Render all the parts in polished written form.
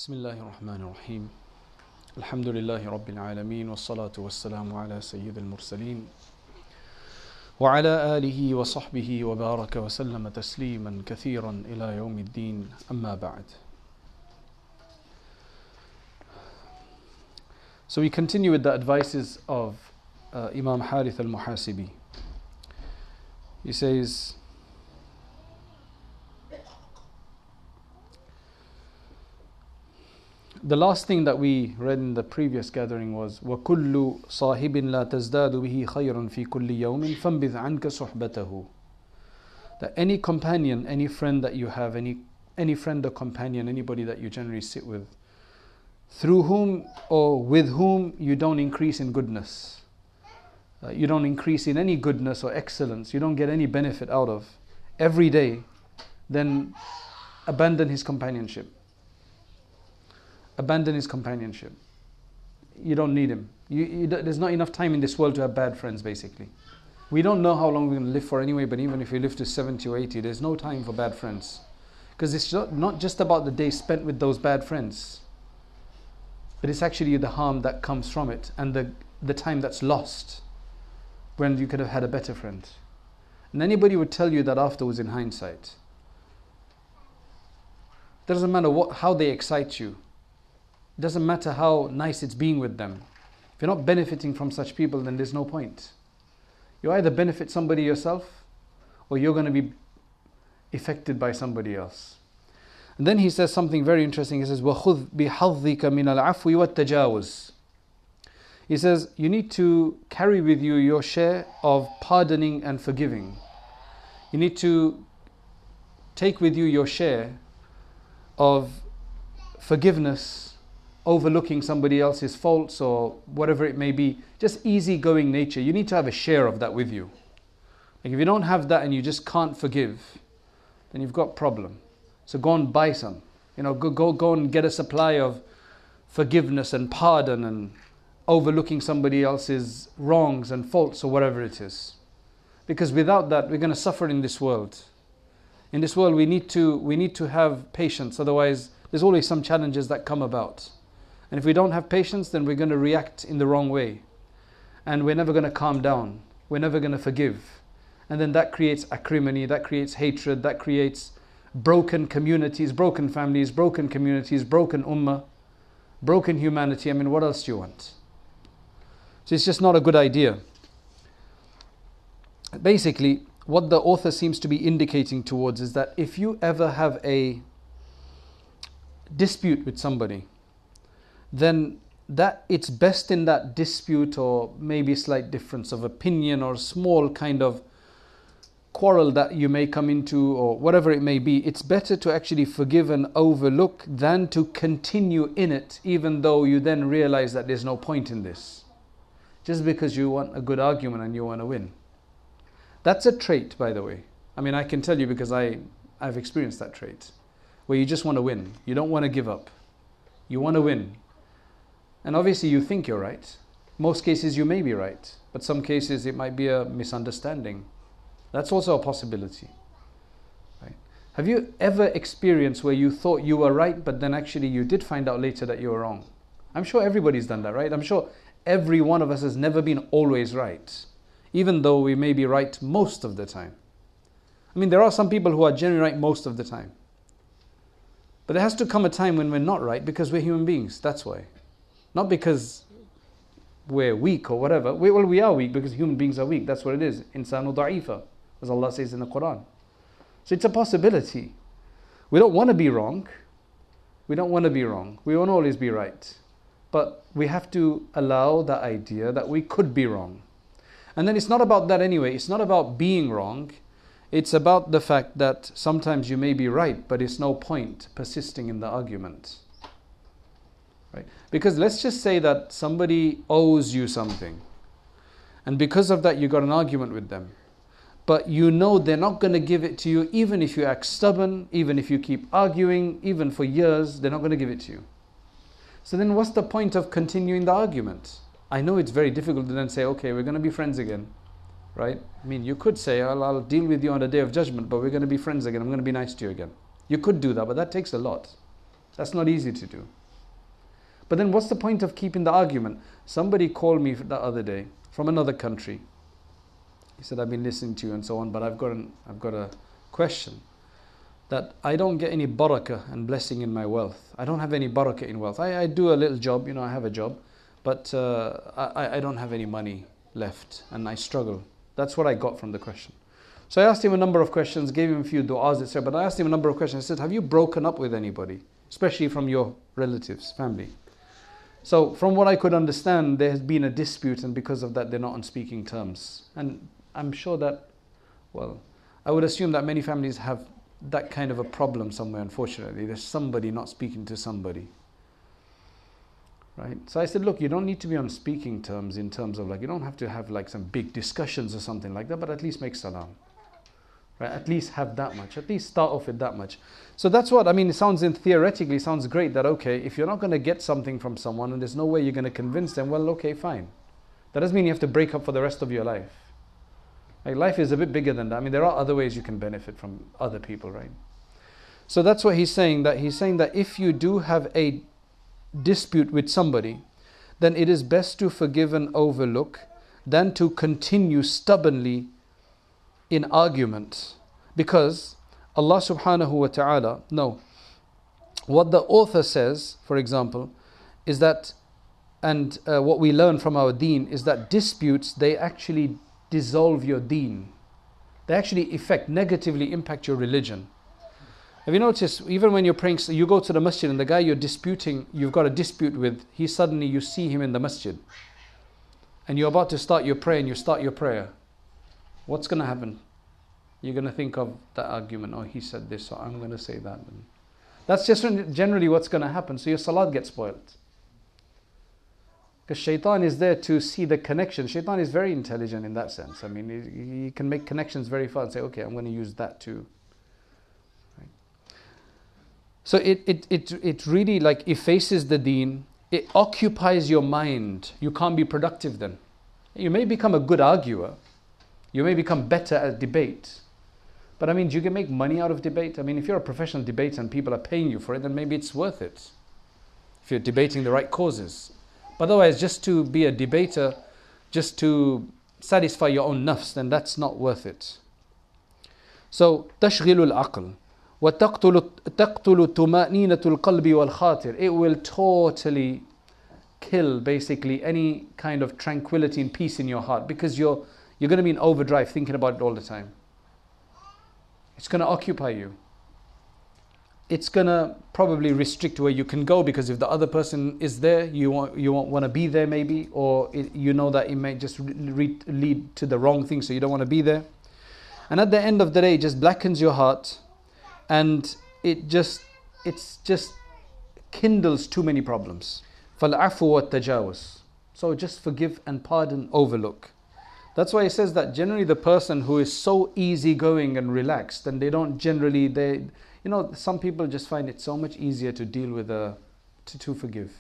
بسم الله الرحمن الرحيم الحمد لله رب العالمين والصلاة والسلام على سيد المرسلين وعلى آله وصحبه وبارك وسلم تسليما كثيرا إلى يوم الدين أما بعد. So we continue with the advices of Imam Harith al-Muhasibi. He says, the last thing that we read in the previous gathering was وَكُلُّ صَاحِبٍ لَا تَزْدَادُ بِهِ خَيْرًا فِي كُلِّ يَوْمٍ فَانْبِذْ عَنْكَ صُحْبَتَهُ. That any companion, any friend that you have, any friend or companion, anybody that you generally sit with, through whom or with whom you don't increase in goodness, you don't increase in any goodness or excellence, you don't get any benefit out of every day, then abandon his companionship. Abandon his companionship. You don't need him. There's not enough time in this world to have bad friends, basically. We don't know how long we're going to live for anyway, but even if we live to 70 or 80, there's no time for bad friends. Because it's not just about the day spent with those bad friends, but it's actually the harm that comes from it and the time that's lost when you could have had a better friend. And anybody would tell you that afterwards in hindsight. It doesn't matter how they excite you. It doesn't matter how nice it's being with them. If you're not benefiting from such people, then there's no point. You either benefit somebody yourself, or you're going to be affected by somebody else. And then he says something very interesting. He says, وَخُذْ بِحَظِّكَ مِنَ الْعَفْوِ وَالتَّجَاوُزِ. He says, you need to carry with you your share of pardoning and forgiving. You need to take with you your share of forgiveness, overlooking somebody else's faults or whatever it may be, just easygoing nature. You need to have a share of that with you. Like if you don't have that and you just can't forgive, then you've got a problem. So go and buy some. Go and get a supply of forgiveness and pardon and overlooking somebody else's wrongs and faults or whatever it is. Because without that, we're going to suffer in this world. In this world, we need to have patience. Otherwise, there's always some challenges that come about. And if we don't have patience, then we're going to react in the wrong way. And we're never going to calm down. We're never going to forgive. And then that creates acrimony, that creates hatred, that creates broken communities, broken families, broken communities, broken ummah, broken humanity. I mean, what else do you want? So it's just not a good idea. Basically, what the author seems to be indicating towards is that if you ever have a dispute with somebody, then that it's best in that dispute or maybe slight difference of opinion or small kind of quarrel that you may come into or whatever it may be, it's better to actually forgive and overlook than to continue in it, even though you then realize that there's no point in this. Just because you want a good argument and you want to win. That's a trait, by the way. I mean, I can tell you because I've experienced that trait, where you just want to win. You don't want to give up. You want to win. And obviously you think you're right. Most cases you may be right, but some cases it might be a misunderstanding. That's also a possibility. Right? Have you ever experienced where you thought you were right, but then actually you did find out later that you were wrong? I'm sure everybody's done that, right? I'm sure every one of us has never been always right, even though we may be right most of the time. I mean, there are some people who are generally right most of the time. But there has to come a time when we're not right because we're human beings, that's why. Not because we're weak or whatever. We are weak because human beings are weak. That's what it is. Insanu da'ifa, as Allah says in the Quran. So it's a possibility. We don't want to be wrong. We don't want to be wrong. We won't always be right. But we have to allow the idea that we could be wrong. And then it's not about that anyway. It's not about being wrong. It's about the fact that sometimes you may be right, but it's no point persisting in the argument. Right? Because let's just say that somebody owes you something, and because of that you got an argument with them, but you know they're not going to give it to you, even if you act stubborn, even if you keep arguing, even for years, they're not going to give it to you. So then what's the point of continuing the argument? I know it's very difficult to then say, okay, we're going to be friends again, right? I mean, you could say, I'll deal with you on the day of judgment, but we're going to be friends again, I'm going to be nice to you again. You could do that, but that takes a lot. That's not easy to do. But then what's the point of keeping the argument? Somebody called me the other day from another country. He said, I've been listening to you and so on, but I've got a question. That I don't get any barakah and blessing in my wealth. I don't have any barakah in wealth. I do a little job, I have a job, but I don't have any money left and I struggle. That's what I got from the question. So I asked him a number of questions, gave him a few du'as, etc. But I asked him a number of questions. I said, have you broken up with anybody, especially from your relatives, family? So from what I could understand, there has been a dispute, and because of that, they're not on speaking terms. And I'm sure that, well, I would assume that many families have that kind of a problem somewhere, unfortunately. There's somebody not speaking to somebody. Right? So I said, look, you don't need to be on speaking terms in terms of like, you don't have to have like some big discussions or something like that, but at least make salam. Right? At least have that much. At least start off with that much. So that's what, I mean, it sounds theoretically sounds great that, okay, if you're not going to get something from someone and there's no way you're going to convince them, well, okay, fine. That doesn't mean you have to break up for the rest of your life. Like, life is a bit bigger than that. I mean, there are other ways you can benefit from other people, right? So that's what he's saying, that if you do have a dispute with somebody, then it is best to forgive and overlook than to continue stubbornly in argument. Because Allah subhanahu wa ta'ala, what the author says, for example, is that, and what we learn from our deen is that disputes, they actually dissolve your deen. They actually negatively impact your religion. Have you noticed, even when you're praying, so you go to the masjid and the guy you've got a dispute with, you see him in the masjid. And you're about to start your prayer and you start your prayer. What's going to happen? You're going to think of that argument. Oh, he said this, so I'm going to say that. And that's just generally what's going to happen. So your salat gets spoiled. Because shaitan is there to see the connection. Shaitan is very intelligent in that sense. I mean, he can make connections very fast and say, okay, I'm going to use that too. Right? So it really like effaces the deen. It occupies your mind. You can't be productive then. You may become a good arguer. You may become better at debate. But I mean, you can make money out of debate. I mean, if you're a professional debater and people are paying you for it, then maybe it's worth it. If you're debating the right causes. But otherwise, just to be a debater, just to satisfy your own nafs, then that's not worth it. So, تشغيل العقل وتقتل طمأنينة القلب والخاطر. It will totally kill basically any kind of tranquility and peace in your heart, because you're going to be in overdrive thinking about it all the time. It's going to occupy you. It's going to probably restrict where you can go, because if the other person is there, you won't want to be there maybe, or you know that it may just lead to the wrong thing, so you don't want to be there. And at the end of the day, it just blackens your heart, and it just kindles too many problems. فَالْعَفُوَ وَالتَّجَاوُزُ. So just forgive and pardon, overlook. That's why he says that generally the person who is so easygoing and relaxed, and they don't generally, some people just find it so much easier to deal with, to forgive.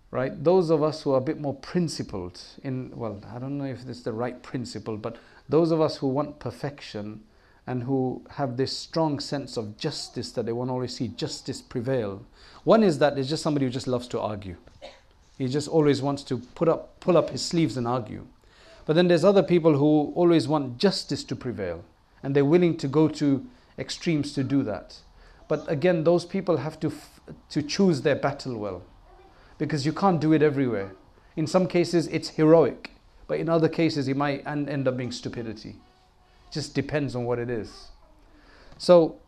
Right? Those of us who are a bit more principled I don't know if this is the right principle, but those of us who want perfection and who have this strong sense of justice, that they want to always see justice prevail. One is that there's just somebody who just loves to argue. He just always wants to pull up his sleeves and argue. But then there's other people who always want justice to prevail, and they're willing to go to extremes to do that. But again, those people have to choose their battle well, because you can't do it everywhere. In some cases it's heroic, but in other cases it might end up being stupidity. It just depends on what it is. So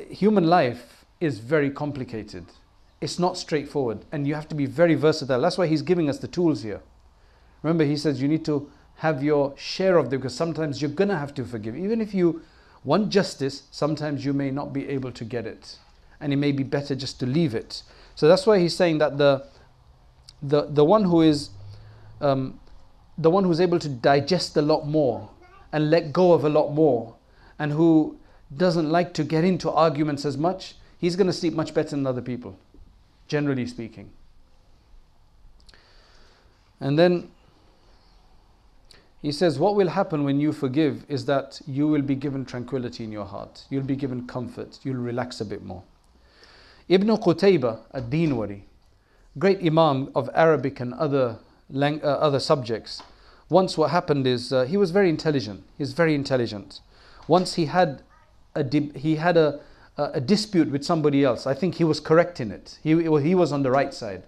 human life is very complicated. It's not straightforward, and you have to be very versatile. That's why he's giving us the tools here. Remember, he says you need to have your share of them, because sometimes you're going to have to forgive. Even if you want justice, sometimes you may not be able to get it, and it may be better just to leave it. So that's why he's saying that the one who is the one who's able to digest a lot more and let go of a lot more, and who doesn't like to get into arguments as much, he's going to sleep much better than other people, generally speaking. And then he says, what will happen when you forgive is that you will be given tranquility in your heart. You'll be given comfort. You'll relax a bit more. Ibn Qutaybah ad-Dinwari, great Imam of Arabic and other subjects. Once what happened is he was very intelligent. He's very intelligent. Once he had a dispute with somebody else. I think he was correct in it. He was on the right side.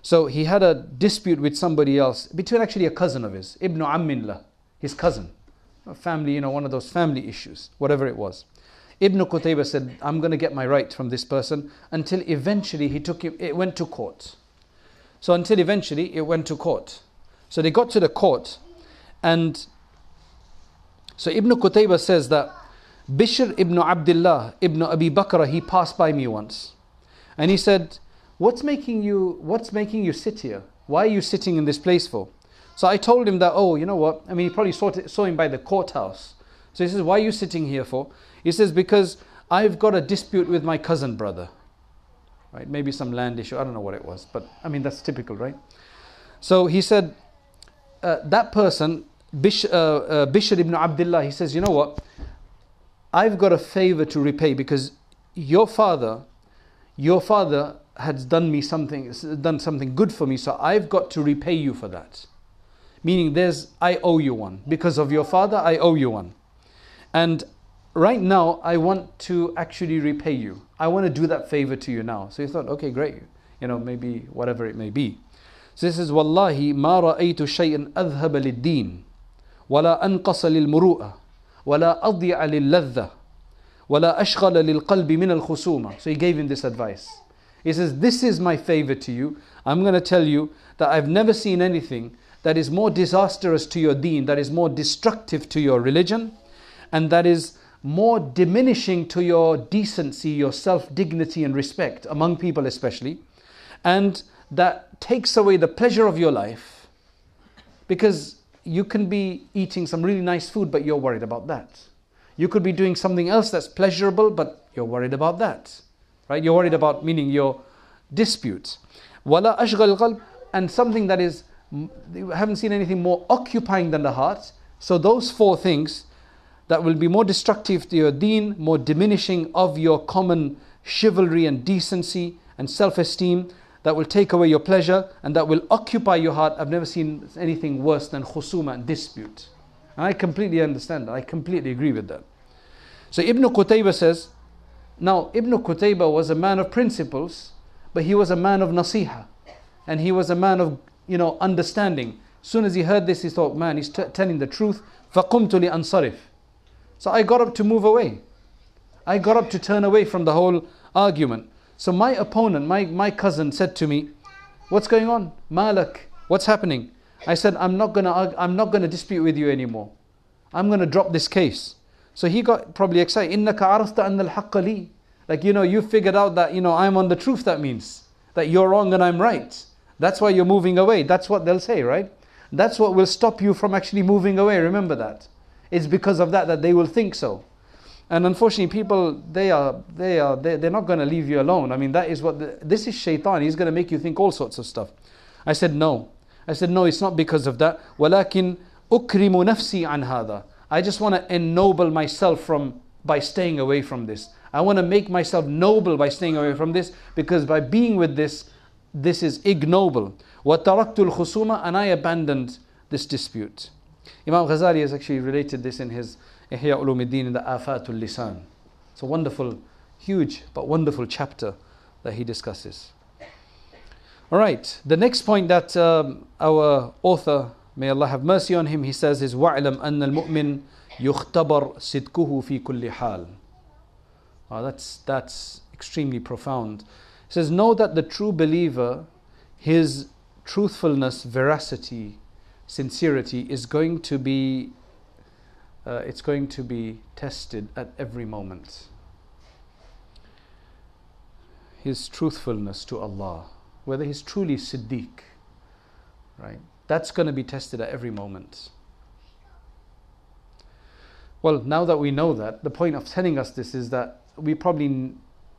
So he had a dispute with somebody else, between actually a cousin of his, Ibn Amminlah, his cousin. A family, one of those family issues, whatever it was. Ibn Qutaybah said, I'm going to get my right from this person, until eventually it went to court. So until eventually it went to court. So they got to the court, and so Ibn Qutaybah says that Bishr ibn Abdullah ibn Abi Bakr, he passed by me once, and he said, what's making you sit here? Why are you sitting in this place for? So I told him that, oh, you know what? I mean, he probably saw him by the courthouse. So he says, why are you sitting here for? He says, because I've got a dispute with my cousin brother. Right? Maybe some land issue. I don't know what it was. But I mean, that's typical, right? So he said, that person, Bishr ibn Abdullah, he says, you know what? I've got a favor to repay, because your father has done something good for me. So I've got to repay you for that. Meaning I owe you one. Because of your father, I owe you one. And right now, I want to actually repay you. I want to do that favor to you now. So he thought, okay, great. Maybe whatever it may be. So this is, Wallahi, ma ra'aytu shay'an adhhaba lid-din, wala anqasa lil-muru'ah, wala adya'a lil-ladha, wala ashghala lil-qalbi min al-khusuma. So he gave him this advice. He says, this is my favor to you. I'm going to tell you that I've never seen anything that is more disastrous to your deen, that is more destructive to your religion, and that is more diminishing to your decency, your self-dignity and respect among people especially, and that takes away the pleasure of your life, because you can be eating some really nice food, but you're worried about that. You could be doing something else that's pleasurable, but you're worried about that. Right? You're worried about, meaning your disputes. Wala ashghal qalb, and something that is, you haven't seen anything more occupying than the heart. So those four things that will be more destructive to your deen, more diminishing of your common chivalry and decency and self-esteem, that will take away your pleasure and that will occupy your heart. I've never seen anything worse than khusuma and dispute. And I completely understand that. I completely agree with that. So Ibn Qutaybah says, now Ibn Qutaybah was a man of principles, but he was a man of nasiha. And he was a man of, understanding. As soon as he heard this, he thought, man, he's telling the truth. فَقُمْتُ لِأَنصَرِفْ. So I got up to move away. I got up to turn away from the whole argument. So my opponent, my cousin said to me, what's going on? Malak, what's happening? I said, I'm not gonna dispute with you anymore. I'm gonna drop this case. So he got probably excited. إِنَّكَ عَرَفْتَ أَنَّ الْحَقَّ لِي. Like, you figured out that, I'm on the truth. That means that you're wrong and I'm right. That's why you're moving away. That's what they'll say, right? That's what will stop you from actually moving away. Remember that. It's because of that they will think so. And unfortunately, people, they're not going to leave you alone. I mean, that is this is shaitan. He's going to make you think all sorts of stuff. I said, no. It's not because of that. وَلَكِنْ أُكْرِمُ نَفْسِي عَنْ هَذَا. I just want to ennoble myself by staying away from this. I want to make myself noble by staying away from this, because by being with this is ignoble. وَتَرَكْتُ الْخُصُومَ. And I abandoned this dispute. Imam Ghazali has actually related this in his Ihya Ulumuddin in the Afatul Lisan. It's a wonderful, huge but wonderful chapter that he discusses. Alright, the next point that our author, may Allah have mercy on him, he says is وَعْلَمْ أَنَّ الْمُؤْمِنِ يُخْتَبَرْ صِدْقُهُ فِي كُلِّ حَالٍ. That's extremely profound. He says, know that the true believer, his truthfulness, veracity, sincerity is going to be tested at every moment. His truthfulness to Allah, whether he's truly Siddiq, right? That's going to be tested at every moment. Well, now that we know that, the point of telling us this is that we probably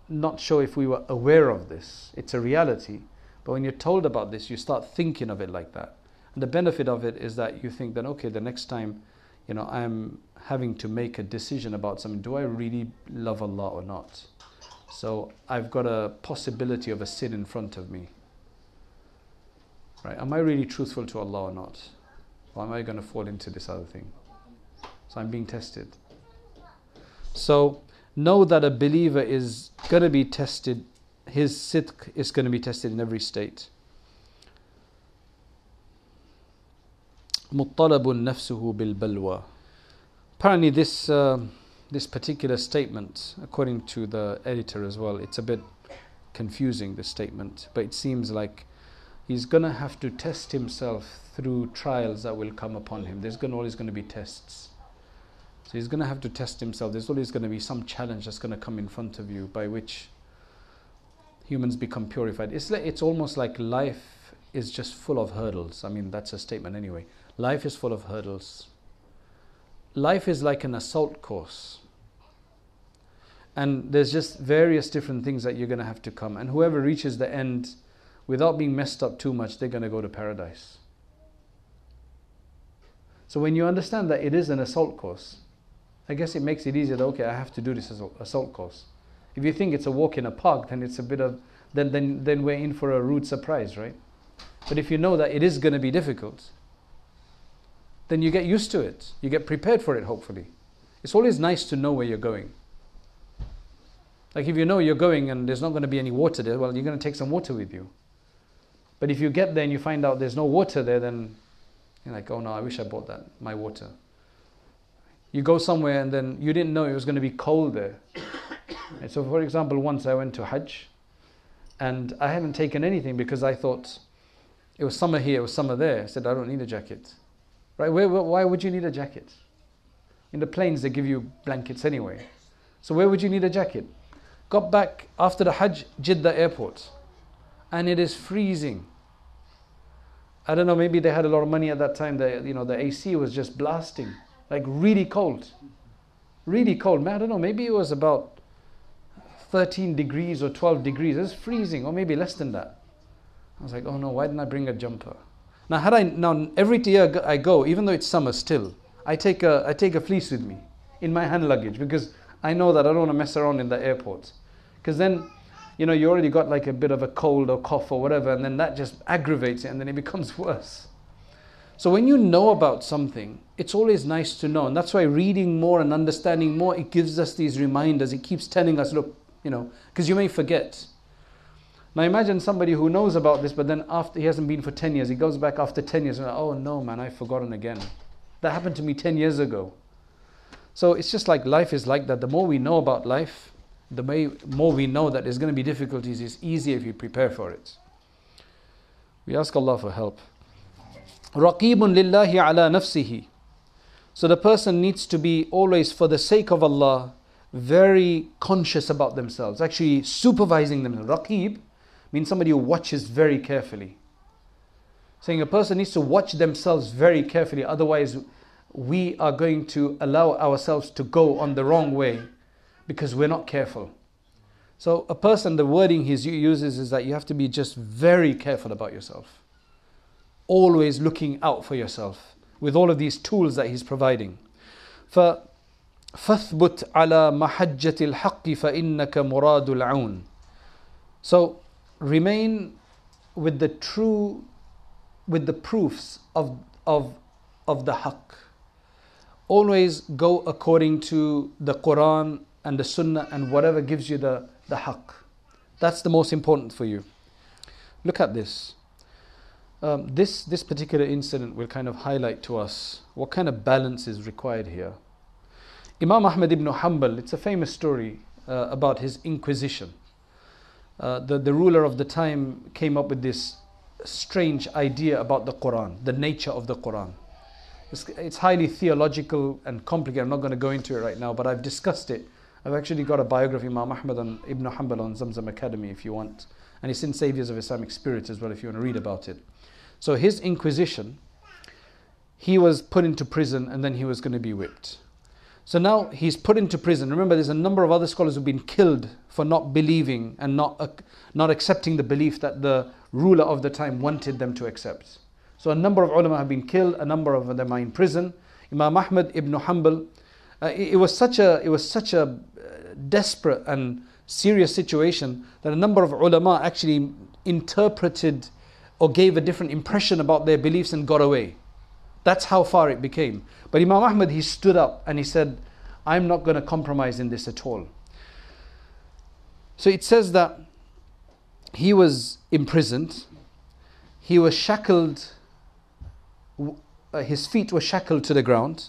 not sure if we were aware of this. It's a reality. But when you're told about this, you start thinking of it like that. And the benefit of it is that you think that, okay, the next time, I'm having to make a decision about something, do I really love Allah or not? So I've got a possibility of a sin in front of me. Right? Am I really truthful to Allah or not? Or am I going to fall into this other thing? So I'm being tested. So know that a believer is going to be tested. His sidq is going to be tested in every state. مُطَّلَبٌ نَفْسُهُ بِالْبَلْوَى. Apparently this particular statement, according to the editor as well, it's a bit confusing, this statement, but it seems like he's going to have to test himself through trials that will come upon him. There's always going to be tests. So he's going to have to test himself. There's always going to be some challenge that's going to come in front of you by which humans become purified. It's almost like life is just full of hurdles. I mean, that's a statement anyway. Life is full of hurdles. Life is like an assault course. And there's just various different things that you're going to have to come. And whoever reaches the end without being messed up too much, they're going to go to paradise. So when you understand that it is an assault course, I guess it makes it easier that, okay, I have to do this assault course. If you think it's a walk in a park, then it's a bit of, then we're in for a rude surprise, right? But if you know that it is going to be difficult, then you get used to it. You get prepared for it, hopefully. It's always nice to know where you're going. Like if you know you're going and there's not going to be any water there, well, you're going to take some water with you. But if you get there and you find out there's no water there, then you're like, oh no, I wish I bought my water. You go somewhere and then you didn't know it was going to be cold there. And so for example, once I went to Hajj and I hadn't taken anything because I thought it was summer here, it was summer there. I said, I don't need a jacket. Right? Why would you need a jacket? In the planes they give you blankets anyway. So where would you need a jacket? Got back after the Hajj, Jeddah airport, and it is freezing. I don't know, maybe they had a lot of money at that time. The AC was just blasting, like really cold. Really cold. Man, I don't know, maybe it was about 13 degrees or 12 degrees. It was freezing, or maybe less than that. I was like, oh no, why didn't I bring a jumper? Now every year I go, even though it's summer still, I take a fleece with me in my hand luggage because I know that I don't want to mess around in the airport. Because then, you already got like a bit of a cold or cough or whatever, and then that just aggravates it and then it becomes worse. So when you know about something, it's always nice to know. And that's why reading more and understanding more, it gives us these reminders. It keeps telling us, look, because you may forget. Now imagine somebody who knows about this, but then after he hasn't been for 10 years, he goes back after 10 years and like, oh no man, I've forgotten again. That happened to me 10 years ago. So it's just like life is like that. The more we know about life, the more we know that there's going to be difficulties. It's easier if you prepare for it. We ask Allah for help. رَقِيبٌ لِلَّهِ عَلَى نَفْسِهِ. So the person needs to be always, for the sake of Allah, very conscious about themselves, actually supervising themselves. Raqib means somebody who watches very carefully. Saying a person needs to watch themselves very carefully, otherwise we are going to allow ourselves to go on the wrong way because we're not careful. So a person, the wording he uses is that you have to be just very careful about yourself. Always looking out for yourself with all of these tools that he's providing. فَاثْبُتْ عَلَى مَحَجَّةِ الْحَقِّ فَإِنَّكَ مُرَادُ الْعَوْنِ. So remain with the proofs of the haqq. Always go according to the Quran and the Sunnah and whatever gives you the haqq. That's the most important for you. Look at this. This particular incident will kind of highlight to us what kind of balance is required here. Imam Ahmad ibn Hanbal, it's a famous story about his inquisition. The ruler of the time came up with this strange idea about the Quran, the nature of the Quran. It's highly theological and complicated. I'm not going to go into it right now, but I've discussed it. I've actually got a biography, Imam Ahmad ibn Hanbal, on ZamZamAcademy if you want. And it's in Saviors of Islamic Spirit as well if you want to read about it. So his inquisition, he was put into prison and then he was going to be whipped. So now he's put into prison. Remember, there's a number of other scholars who've been killed for not believing and not accepting the belief that the ruler of the time wanted them to accept. So a number of ulama have been killed, a number of them are in prison. Imam Ahmad ibn Hanbal, it was such a desperate and serious situation that a number of ulama actually interpreted or gave a different impression about their beliefs and got away. That's how far it became. But Imam Ahmad, he stood up and he said, I'm not going to compromise in this at all. So it says that he was imprisoned, he was shackled, his feet were shackled to the ground.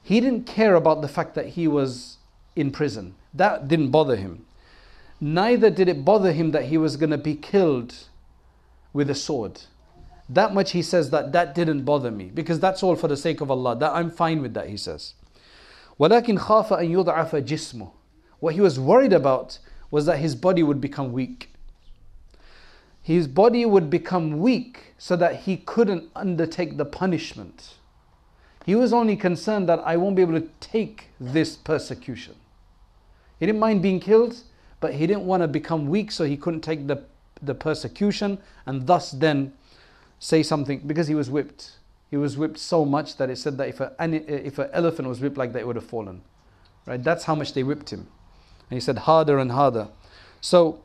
He didn't care about the fact that he was in prison. That didn't bother him. Neither did it bother him that he was going to be killed with a sword. That much he says that didn't bother me, because that's all for the sake of Allah. That I'm fine with that, he says. وَلَكِنْ خَافَ أَنْ يُضْعَفَ جِسْمُهُ. What he was worried about was that his body would become weak. His body would become weak so that he couldn't undertake the punishment. He was only concerned that I won't be able to take this persecution. He didn't mind being killed, but he didn't want to become weak so he couldn't take the persecution and thus then say something, because he was whipped. He was whipped so much that it said that if an elephant was whipped like that, it would have fallen. Right? That's how much they whipped him. And he said harder and harder. So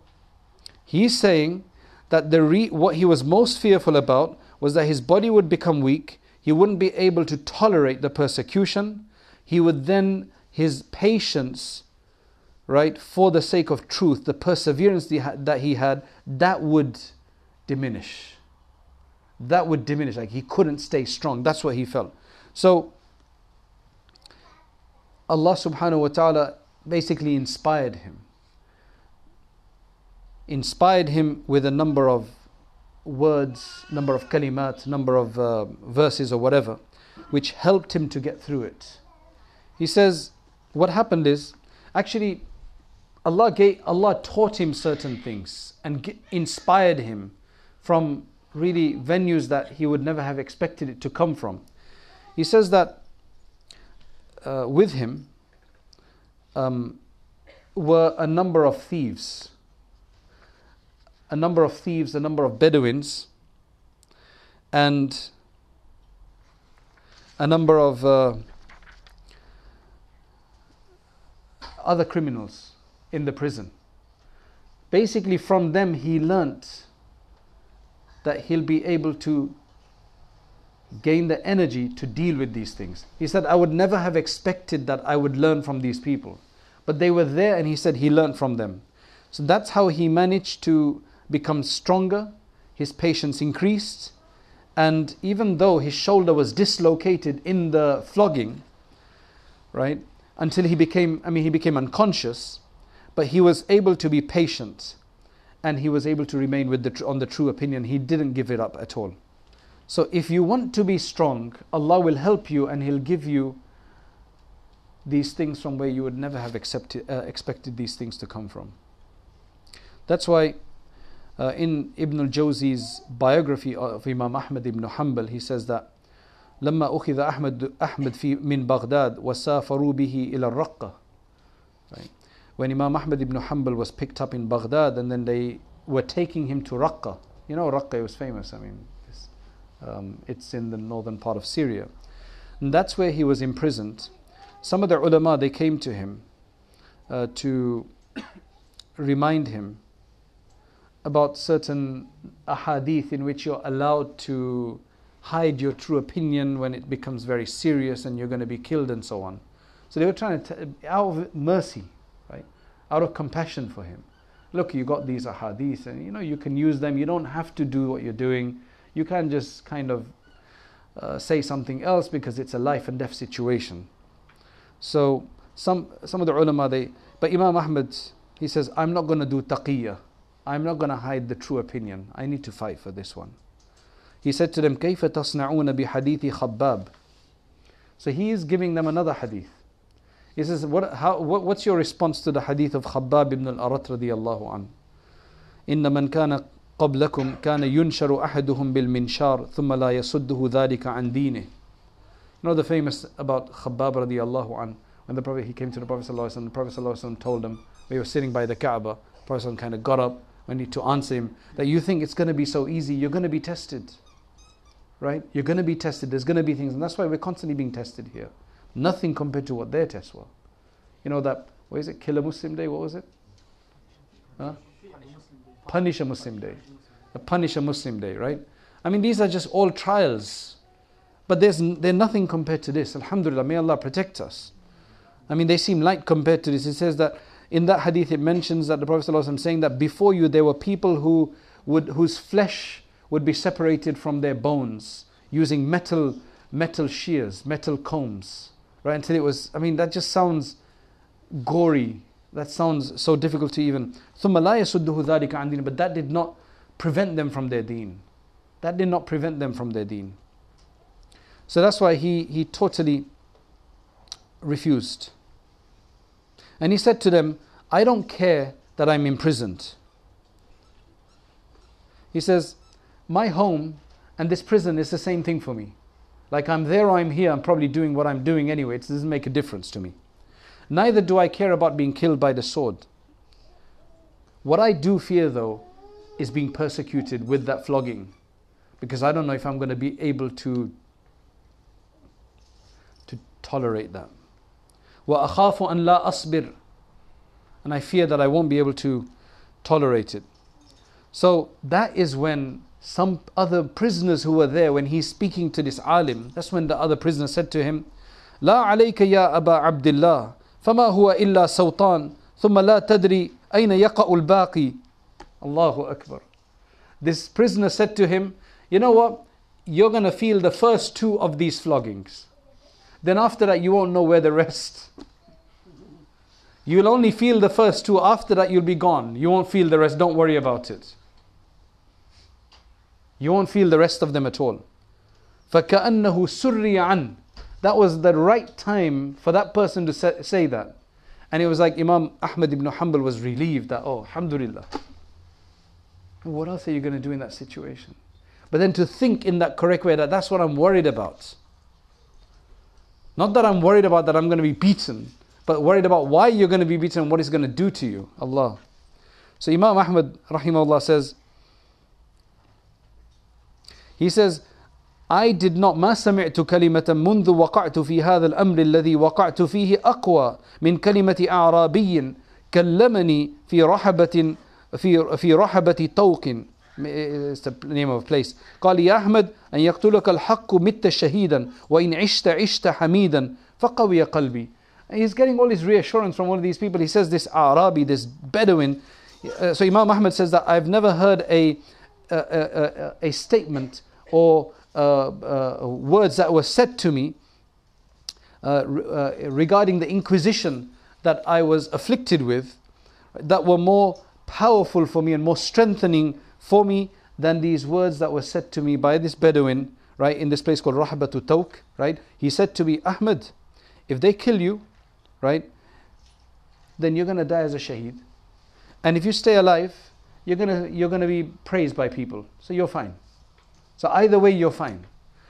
he's saying that what he was most fearful about was that his body would become weak. He wouldn't be able to tolerate the persecution. He would then, his patience, right, for the sake of truth, the perseverance that he had, that would diminish. That would diminish, like he couldn't stay strong. That's what he felt. So Allah subhanahu wa ta'ala basically inspired him with a number of words, number of kalimat, number of verses or whatever, which helped him to get through it. He says what happened is, actually Allah taught him certain things and inspired him from really venues that he would never have expected it to come from. He says that with him were a number of thieves, a number of Bedouins, and a number of other criminals in the prison. Basically from them he learnt that he'll be able to gain the energy to deal with these things. He said, I would never have expected that I would learn from these people. But they were there, and he said he learned from them. So that's how he managed to become stronger. His patience increased. And even though his shoulder was dislocated in the flogging, right, until he became unconscious, but he was able to be patient. And he was able to remain on the true opinion. He didn't give it up at all. So if you want to be strong, Allah will help you, and He'll give you these things from where you would never have expected these things to come from. That's why in Ibn al-Jawzi's biography of Imam Ahmad ibn Hanbal, he says that لما أخذ أحمد من بغداد وسافروا به إلى الرقة. Right? When Imam Ahmad ibn Hanbal was picked up in Baghdad, and then they were taking him to Raqqa. You know, Raqqa was famous. It's in the northern part of Syria. And that's where he was imprisoned. Some of the ulama, they came to him to remind him about certain ahadith in which you're allowed to hide your true opinion when it becomes very serious and you're going to be killed and so on. So they were trying to, out of mercy, right, out of compassion for him. Look, you got these ahadith, and you can use them. You don't have to do what you're doing. You can just kind of say something else because it's a life and death situation. So some of the ulama, but Imam Ahmad, he says, I'm not going to do taqiyya. I'm not going to hide the true opinion. I need to fight for this one. He said to them, كيف تصنعون بحديث خباب. So he is giving them another hadith. He says, what's your response to the hadith of Khabbab ibn al-Arat radiyallahu anhu? إن من كان قبلكم كان ينشر أحدهم بالمنشار ثم لا يصده ذلك عن دينه. You know the famous about Khabbab radiyallahu anhu, when he came to the Prophet sallallahu alaihi wasallam, the Prophet sallallahu alaihi wasallam told him, we were sitting by the Kaaba, the Prophet kind of got up, when to answer him, that you think it's going to be so easy, you're going to be tested. Right? You're going to be tested, there's going to be things, and that's why we're constantly being tested here. Nothing compared to what their tests were. You know that, what is it, Kill a Muslim Day, what was it? Huh? Punish a Muslim day. Punish a Muslim day, right? I mean, these are just all trials. But they're nothing compared to this. Alhamdulillah, may Allah protect us. I mean, they seem light compared to this. It says that in that hadith, it mentions that the Prophet ﷺ saying that before you, there were people whose flesh would be separated from their bones using metal shears, metal combs, right? Until it was, I mean, that just sounds gory. That sounds so difficult to even. ثُمَّ لَا يَسُدُّهُ ذَلِكَ عَنْ دِينِ. But that did not prevent them from their deen. That did not prevent them from their deen. So that's why he totally refused. And he said to them, I don't care that I'm imprisoned. He says, my home and this prison is the same thing for me. Like I'm there or I'm here, I'm probably doing what I'm doing anyway. It doesn't make a difference to me. Neither do I care about being killed by the sword. What I do fear though is being persecuted with that flogging. Because I don't know if I'm going to be able to tolerate that. وَأَخَافُ أَنْ لَا أَصْبِرْ. And I fear that I won't be able to tolerate it. So that is when some other prisoners who were there, when he's speaking to this alim, that's when the other prisoner said to him, لا عليك يا أبا عبد الله فما هو إلا صوتان ثم لا تدري أين يقع الباقي. Allahu Akbar. This prisoner said to him, you know what? You're going to feel the first two of these floggings. Then after that you won't know where the rest. You'll only feel the first two. After that you'll be gone. You won't feel the rest. Don't worry about it. You won't feel the rest of them at all. فَكَأَنَّهُ سُرِّيَ عَنْ. That was the right time for that person to say that. And it was like Imam Ahmad ibn Hanbal was relieved that, oh, alhamdulillah. What else are you going to do in that situation? But then to think in that correct way, that that's what I'm worried about. Not that I'm worried about that I'm going to be beaten, but worried about why you're going to be beaten and what it's going to do to you. Allah. So Imam Ahmad rahimahullah says, he says, I did not ما سمعت كلمة منذ وقعت في هذا الأمر الذي وقعت فيه أقوى من كلمة أعرابي كلمني في رحبة طوق. It's the name of a place. قال يا أحمد أن يقتلك الحق مت شهيدا وإن عشت عشت حميدا فقوي قلبي. And he's getting all his reassurance from one of these people. He says this Arabi, this Bedouin. So Imam Ahmad says that I've never heard a statement or words that were said to me regarding the inquisition that I was afflicted with that were more powerful for me and more strengthening for me than these words that were said to me by this Bedouin, right, in this place called Rahbatu Tawq, right? He said to me, Ahmed, if they kill you, right, then you're going to die as a shaheed. And if you stay alive, you're going to be praised by people. So you're fine. So either way, you're fine.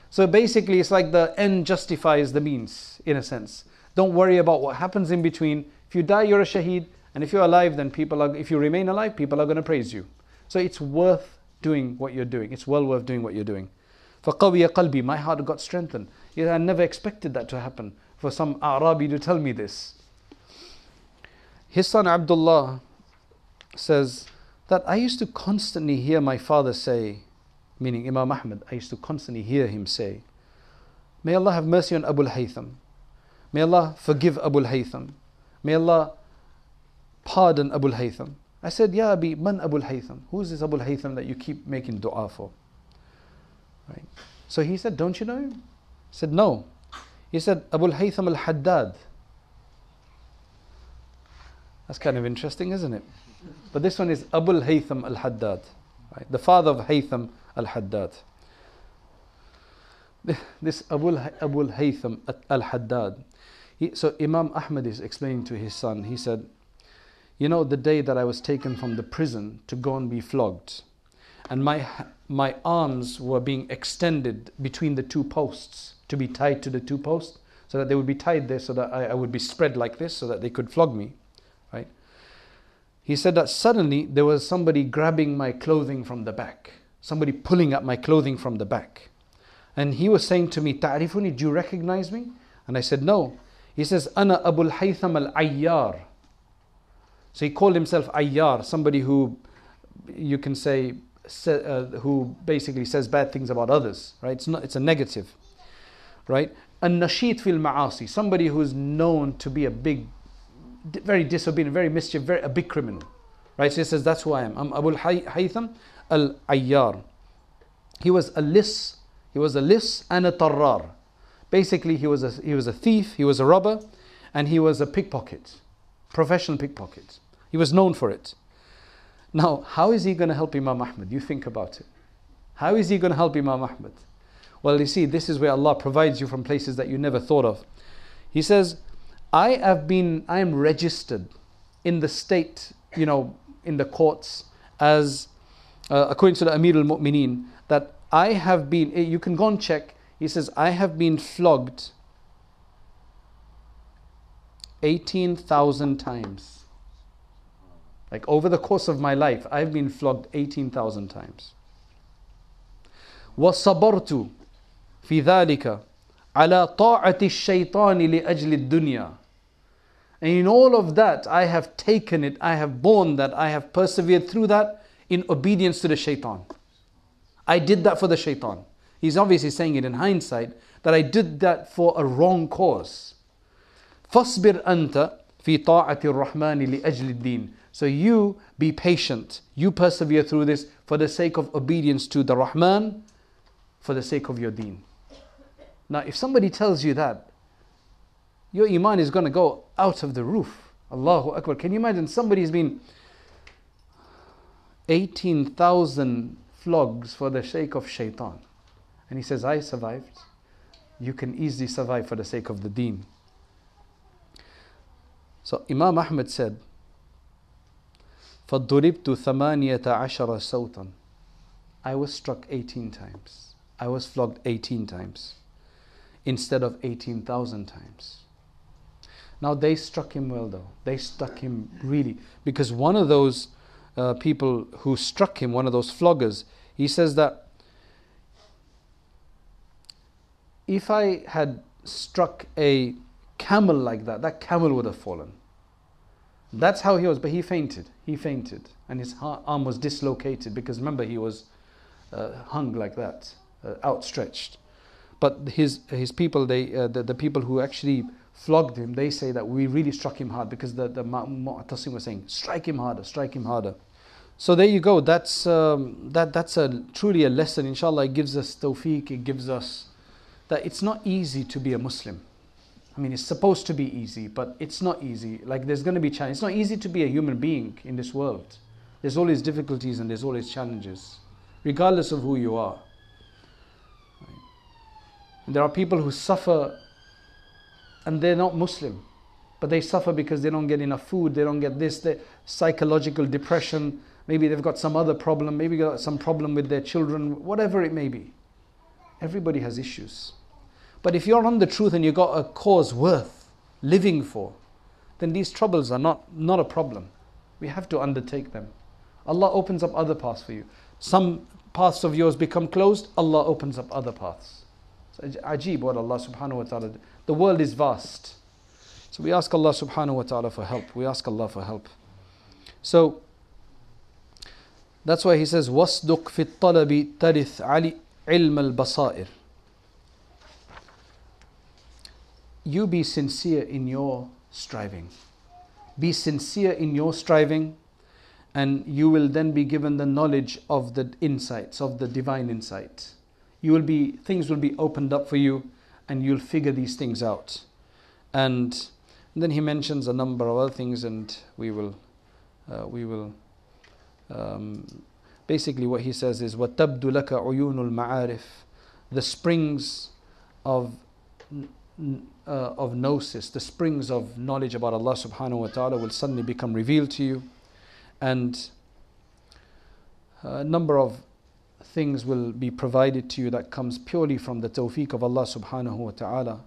So basically, it's like the end justifies the means, in a sense. Don't worry about what happens in between. If you die, you're a shaheed. And if you're alive, then if you remain alive, people are going to praise you. So it's worth doing what you're doing. It's well worth doing what you're doing. فَقَوِيَ قَلْبِي. My heart got strengthened. I never expected that to happen. For some Arabi to tell me this. His son Abdullah says that I used to constantly hear my father say, meaning Imam Ahmad, I used to constantly hear him say, may Allah have mercy on Abu al-Haytham. May Allah forgive Abu al-Haytham. May Allah pardon Abu al-Haytham. I said, Ya Abi, man Abu al-Haytham? Who is this Abu al-Haytham that you keep making dua for? Right. So he said, don't you know him? I said, no. He said, Abu al-Haytham al-Haddad. That's kind of interesting, isn't it? But this one is Abu al-Haytham al-Haddad. Right? The father of Haytham al-Haddad. This Abu al-Haytham al-Haddad. So Imam Ahmad is explaining to his son, he said, you know, the day that I was taken from the prison to go and be flogged, and my arms were being extended between the two posts to be tied to the two posts, so that they would be tied there so that I would be spread like this so that they could flog me, right? He said that suddenly there was somebody grabbing my clothing from the back, somebody pulling at my clothing from the back. And he was saying to me, Ta'rifuni, do you recognize me? And I said, no. He says, Ana Abu al-Haytham al-Ayyar. So he called himself Ayyar, somebody who you can say, who basically says bad things about others, right? It's a negative, right? An-Nasheed fil Ma'asi, somebody who's known to be a big, very disobedient, very mischief, a big criminal, right? So he says, that's who I am. I'm Abu Haytham al-Ayyar. He was a lis and a tarrar. Basically, he was a thief, he was a robber, and he was a pickpocket, professional pickpocket. He was known for it. Now, how is he going to help Imam Ahmad? You think about it. How is he going to help Imam Ahmad? Well, you see, this is where Allah provides you from places that you never thought of. He says, I am registered in the state, in the courts, as according to the Amir al-Mu'mineen, that I have been, you can go and check, he says, I have been flogged 18,000 times. Like over the course of my life, I've been flogged 18,000 times. وَصَبَرْتُ فِي ذَلِكَ عَلَى طَاعَةِ الشَّيْطَانِ لِأَجْلِ الدُّنْيَا. And in all of that, I have taken it, I have borne that, I have persevered through that in obedience to the shaitan. I did that for the shaitan. He's obviously saying it in hindsight, that I did that for a wrong cause. فَاصْبِرْ أَنْتَ فِي طَاعَةِ الرَّحْمَنِ لِأَجْلِ الدِّينِ. So you be patient, you persevere through this for the sake of obedience to the Rahman, for the sake of your deen. Now if somebody tells you that, your iman is going to go out of the roof. Allahu Akbar. Can you imagine somebody's been 18,000 flogs for the sake of shaitan, and he says, I survived. You can easily survive for the sake of the deen. So Imam Ahmad said, فَضُرِبْتُ ثَمَانِيَةَ عَشَرَ سَوْطًا. I was struck 18 times. I was flogged 18 times instead of 18,000 times. Now they struck him well though. They struck him really, because one of those people who struck him, one of those floggers, he says that if I had struck a camel like that, that camel would have fallen. That's how he was, but he fainted. He fainted, and his arm was dislocated because remember he was hung like that, outstretched. But his people, the people who actually flogged him, they say that we really struck him hard because the Mu'tasim was saying, strike him harder, strike him harder. So there you go. That's truly a lesson. Inshallah, it gives us tawfiq. It gives us that it's not easy to be a Muslim. I mean, it's supposed to be easy, but it's not easy. Like there's going to be challenges. It's not easy to be a human being in this world. There's always difficulties and there's always challenges, regardless of who you are. Right? And there are people who suffer and they're not Muslim, but they suffer because they don't get enough food, they don't get this, the psychological depression, maybe they've got some other problem, maybe got some problem with their children, whatever it may be. Everybody has issues. But if you're on the truth and you've got a cause worth living for, then these troubles are not a problem. We have to undertake them. Allah opens up other paths for you. Some paths of yours become closed, Allah opens up other paths. It's ajib what Allah subhanahu wa ta'ala did. The world is vast. So we ask Allah subhanahu wa ta'ala for help. We ask Allah for help. So that's why he says, وَاسْدُقْ فِي الطَّلَبِ تَرِثْ عِلْمَ الْبَصَائِرِ. You be sincere in your striving. Be sincere in your striving, and you will then be given the knowledge of the insights, of the divine insight. Things will be opened up for you, and you'll figure these things out. And then he mentions a number of other things, and we will basically what he says is وَتَبْدُ لَكَ عُيُونُ الْمَعَارِفِ. The springs of gnosis, the springs of knowledge about Allah subhanahu wa ta'ala will suddenly become revealed to you, and a number of things will be provided to you that comes purely from the tawfiq of Allah subhanahu wa ta'ala.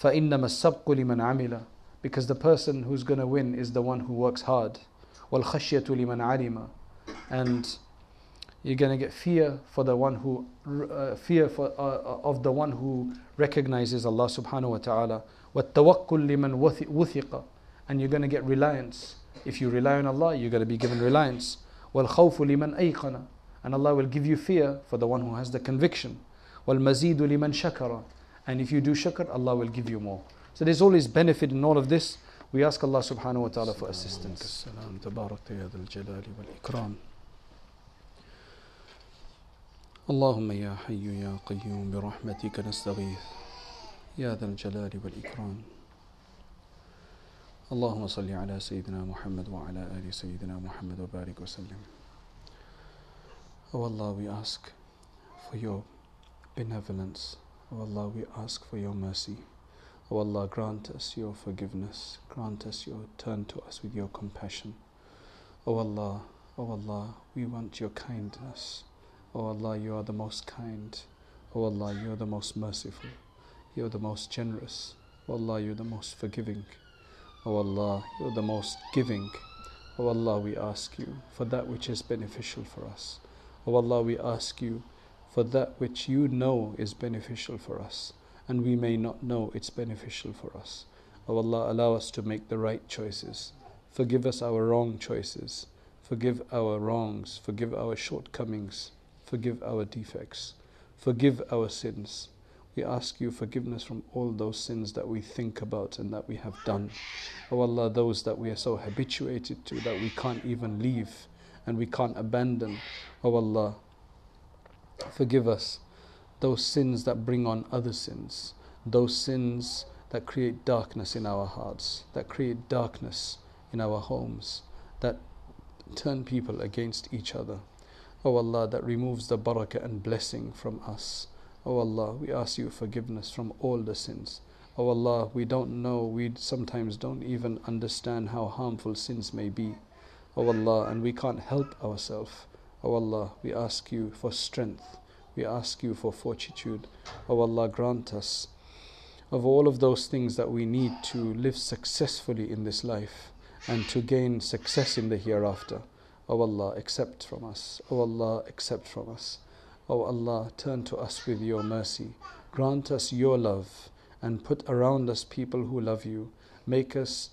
فَإِنَّمَا السَّبْقُ لِمَنْ عَمِلَ. Because the person who's going to win is the one who works hard. وَالْخَشْيَةُ لِمَنْ عَلِمَ. And you're going to get fear for the one who of the one who recognizes Allah subhanahu wa ta'ala. وَالتَّوَكُّلْ لِمَنْ وُثِقَ. And you're going to get reliance If you rely on Allah, you're going to be given reliance. وَالْخَوْفُ لِمَنْ أَيْقَنَ. And Allah will give you fear for the one who has the conviction. وَالْمَزِيدُ لِمَنْ شَكَرَ. And if you do shukr, Allah will give you more. So there's always benefit in all of this. We ask Allah subhanahu wa ta'ala for assistance. اللهم يا حي يا قيوم برحمتك نستغيث يا ذا الجلال والإكرام. اللهم صل على سيدنا محمد وعلى آل سيدنا محمد وبارك وسلم. Oh Allah, we ask for your benevolence. Oh Allah, we ask for your mercy. Oh Allah, grant us your forgiveness. Grant us your turn to us with your compassion. Oh Allah, we want your kindness. Oh Allah, you are the most kind. Oh Allah, you are the most merciful. You are the most generous. Oh Allah, you are the most forgiving. Oh Allah, you are the most giving. Oh Allah, we ask you for that which is beneficial for us. Oh Allah, we ask you for that which you know is beneficial for us, and we may not know it's beneficial for us. Oh Allah, allow us to make the right choices. Forgive us our wrong choices. Forgive our wrongs. Forgive our shortcomings. Forgive our defects. Forgive our sins. We ask you forgiveness from all those sins that we think about and that we have done. Oh Allah, those that we are so habituated to that we can't even leave and we can't abandon. Oh Allah, forgive us those sins that bring on other sins, those sins that create darkness in our hearts, that create darkness in our homes, that turn people against each other. Oh Allah, that removes the barakah and blessing from us. Oh Allah, we ask you forgiveness from all the sins. Oh Allah, we don't know, we sometimes don't even understand how harmful sins may be. Oh Allah, and we can't help ourselves. Oh Allah, we ask you for strength. We ask you for fortitude. Oh Allah, grant us of all of those things that we need to live successfully in this life and to gain success in the hereafter. Oh Allah, accept from us. Oh Allah, accept from us. Oh Allah, turn to us with your mercy. Grant us your love and put around us people who love you. Make us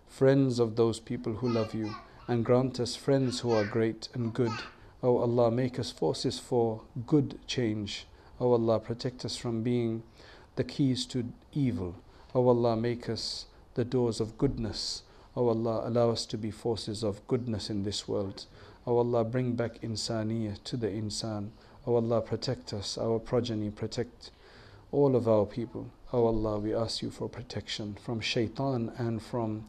friends of those people who love you, and grant us friends who are great and good. Oh Allah, make us forces for good change. Oh Allah, protect us from being the keys to evil. Oh Allah, make us the doors of goodness. Oh Allah, allow us to be forces of goodness in this world. Oh Allah, bring back insaniyah to the insan. Oh Allah, protect us, our progeny, protect all of our people. Oh Allah, we ask you for protection from shaitan and from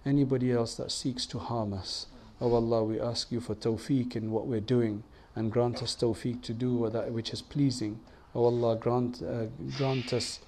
anybody else that seeks to harm us. Oh Allah, we ask you for tawfiq in what we're doing, and grant us tawfiq to do that which is pleasing. Oh Allah, grant us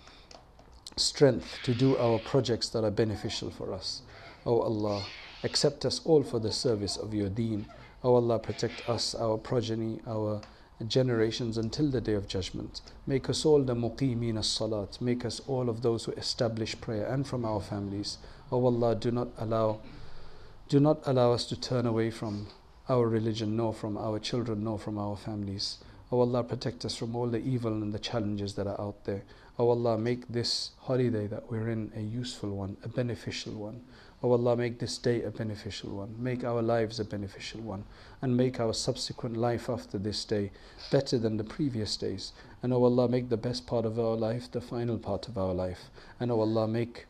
strength to do our projects that are beneficial for us. Oh Allah, accept us all for the service of your deen. Oh Allah, protect us, our progeny, our generations until the day of judgment. Make us all the muqimeen as-salat. Make us all of those who establish prayer, and from our families. Oh Allah, do not allow us to turn away from our religion, nor from our children, nor from our families. Oh Allah, protect us from all the evil and the challenges that are out there. Oh Allah, make this holiday that we're in a useful one, a beneficial one. Oh Allah, make this day a beneficial one. Make our lives a beneficial one. And make our subsequent life after this day better than the previous days. And oh Allah, make the best part of our life the final part of our life. And oh Allah, make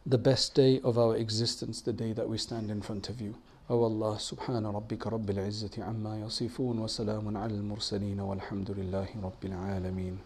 the best day of our existence the day that we stand in front of you. Oh Allah, subhana rabbika rabbil izzati amma yasifun wa salamun ala al-mursaleen walhamdulillahi rabbil alameen.